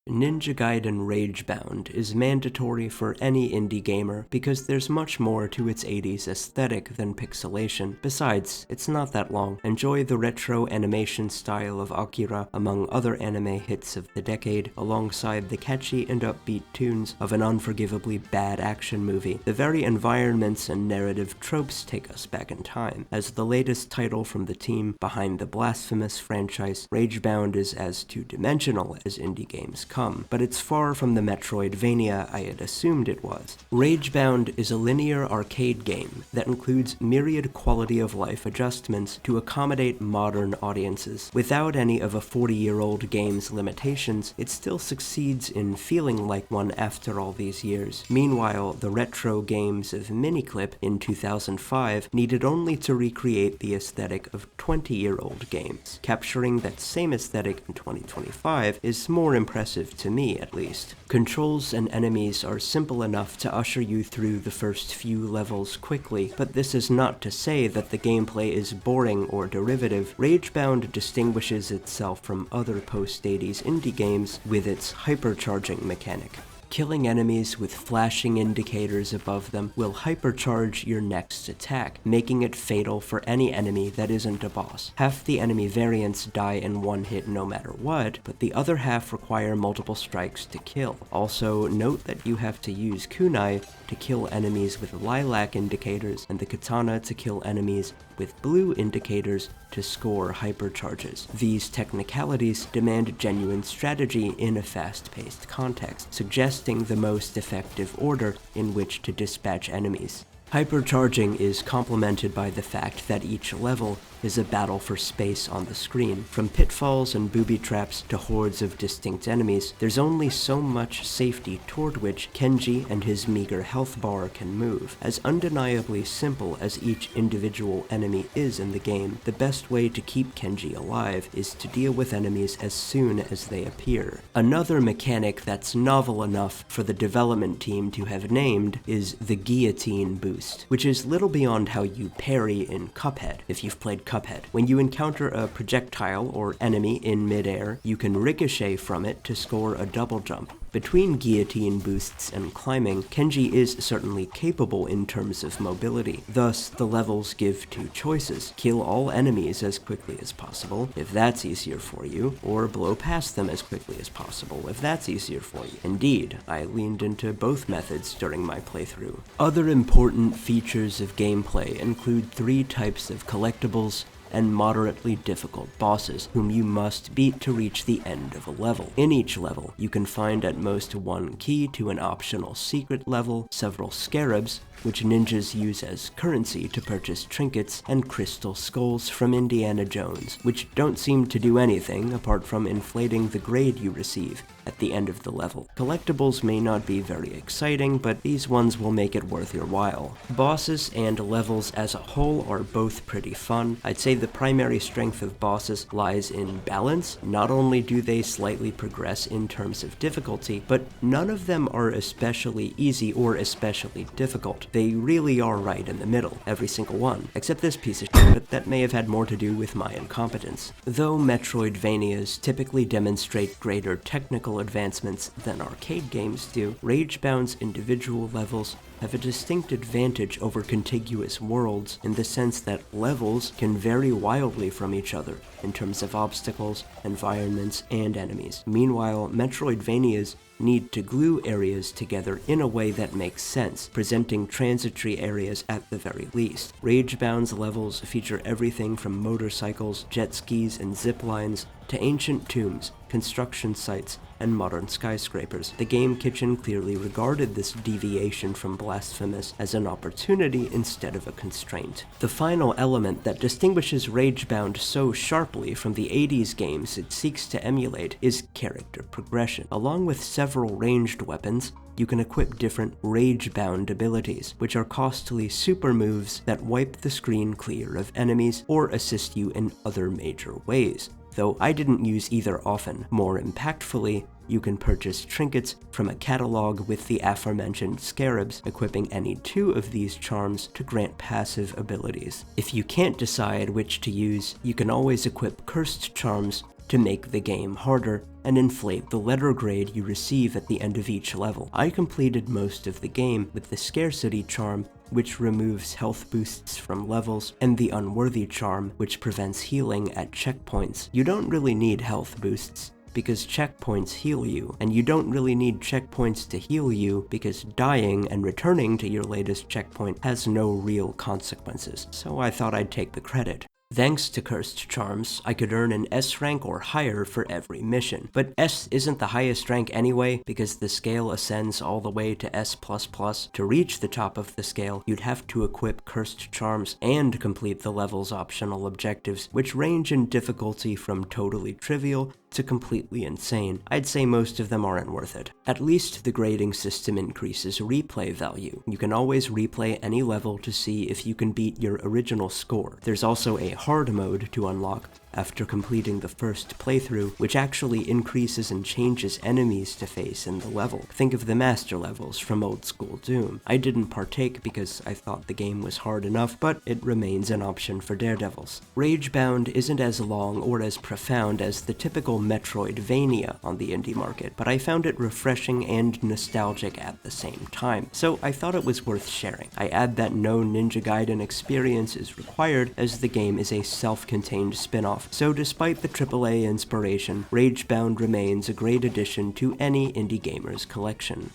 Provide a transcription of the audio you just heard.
Ninja Gaiden Ragebound is mandatory for any indie gamer because there's much more to its 80s aesthetic than pixelation. Besides, it's not that long. Enjoy the retro animation style of Akira among other anime hits of the decade, alongside the catchy and upbeat tunes of an unforgivably bad action movie. The very environments and narrative tropes take us back in time. As the latest title from the team behind the blasphemous franchise, Ragebound is as two-dimensional as indie games come, but it's far from the Metroidvania I had assumed it was. Ragebound is a linear arcade game that includes myriad quality-of-life adjustments to accommodate modern audiences. Without any of a 40-year-old game's limitations, it still succeeds in feeling like one after all these years. Meanwhile, the retro games of Miniclip in 2005 needed only to recreate the aesthetic of 20-year-old games. Capturing that same aesthetic in 2025 is more impressive to me, at least. Controls and enemies are simple enough to usher you through the first few levels quickly, but this is not to say that the gameplay is boring or derivative. Ragebound distinguishes itself from other post-80s indie games with its hypercharging mechanic. Killing enemies with flashing indicators above them will hypercharge your next attack, making it fatal for any enemy that isn't a boss. Half the enemy variants die in one hit no matter what, but the other half require multiple strikes to kill. Also, note that you have to use kunai to kill enemies with lilac indicators, and the katana to kill enemies with blue indicators to score hypercharges. These technicalities demand genuine strategy in a fast-paced context, suggesting the most effective order in which to dispatch enemies. Hypercharging is complemented by the fact that each level is a battle for space on the screen. From pitfalls and booby traps to hordes of distinct enemies, there's only so much safety toward which Kenji and his meager health bar can move. As undeniably simple as each individual enemy is in the game, the best way to keep Kenji alive is to deal with enemies as soon as they appear. Another mechanic that's novel enough for the development team to have named is the guillotine boost, which is little beyond how you parry in Cuphead, if you've played Cuphead. When you encounter a projectile or enemy in midair, you can ricochet from it to score a double jump. Between guillotine boosts and climbing, Kenji is certainly capable in terms of mobility. Thus, the levels give two choices: kill all enemies as quickly as possible, if that's easier for you, or blow past them as quickly as possible, if that's easier for you. Indeed, I leaned into both methods during my playthrough. Other important features of gameplay include 3 types of collectibles and moderately difficult bosses, whom you must beat to reach the end of a level. In each level, you can find at most 1 key to an optional secret level, several scarabs, which ninjas use as currency to purchase trinkets, and crystal skulls from Indiana Jones, which don't seem to do anything apart from inflating the grade you receive at the end of the level. Collectibles may not be very exciting, but these ones will make it worth your while. Bosses and levels as a whole are both pretty fun. I'd say the primary strength of bosses lies in balance. Not only do they slightly progress in terms of difficulty, but none of them are especially easy or especially difficult. They really are right in the middle, every single one, except this piece of shit, but that may have had more to do with my incompetence. Though Metroidvanias typically demonstrate greater technical advancements than arcade games do, Ragebound's individual levels have a distinct advantage over contiguous worlds in the sense that levels can vary wildly from each other in terms of obstacles, environments, and enemies. Meanwhile, Metroidvanias need to glue areas together in a way that makes sense, presenting transitory areas at the very least. Ragebound's levels feature everything from motorcycles, jet skis, and zip lines to ancient tombs, construction sites, and modern skyscrapers. The Game Kitchen clearly regarded this deviation from blasphemous as an opportunity instead of a constraint. The final element that distinguishes Ragebound so sharply from the 80s games it seeks to emulate is character progression. Along with several ranged weapons, you can equip different Ragebound abilities, which are costly super moves that wipe the screen clear of enemies or assist you in other major ways. Though I didn't use either often. More impactfully, you can purchase trinkets from a catalog with the aforementioned scarabs, equipping any 2 of these charms to grant passive abilities. If you can't decide which to use, you can always equip cursed charms to make the game harder and inflate the letter grade you receive at the end of each level. I completed most of the game with the Scarcity charm, which removes health boosts from levels, and the Unworthy charm, which prevents healing at checkpoints. You don't really need health boosts, because checkpoints heal you, and you don't really need checkpoints to heal you because dying and returning to your latest checkpoint has no real consequences, so I thought I'd take the credit. Thanks to Cursed Charms, I could earn an S rank or higher for every mission. But S isn't the highest rank anyway, because the scale ascends all the way to S++. To reach the top of the scale, you'd have to equip Cursed Charms and complete the level's optional objectives, which range in difficulty from totally trivial to completely insane. I'd say most of them aren't worth it. At least the grading system increases replay value. You can always replay any level to see if you can beat your original score. There's also a hard mode to unlock after completing the first playthrough, which actually increases and changes enemies to face in the level. Think of the master levels from old school Doom. I didn't partake because I thought the game was hard enough, but it remains an option for daredevils. Ragebound isn't as long or as profound as the typical Metroidvania on the indie market, but I found it refreshing and nostalgic at the same time, so I thought it was worth sharing. I add that no Ninja Gaiden experience is required, as the game is a self-contained spin-off. So despite the AAA inspiration, Ragebound remains a great addition to any indie gamer's collection.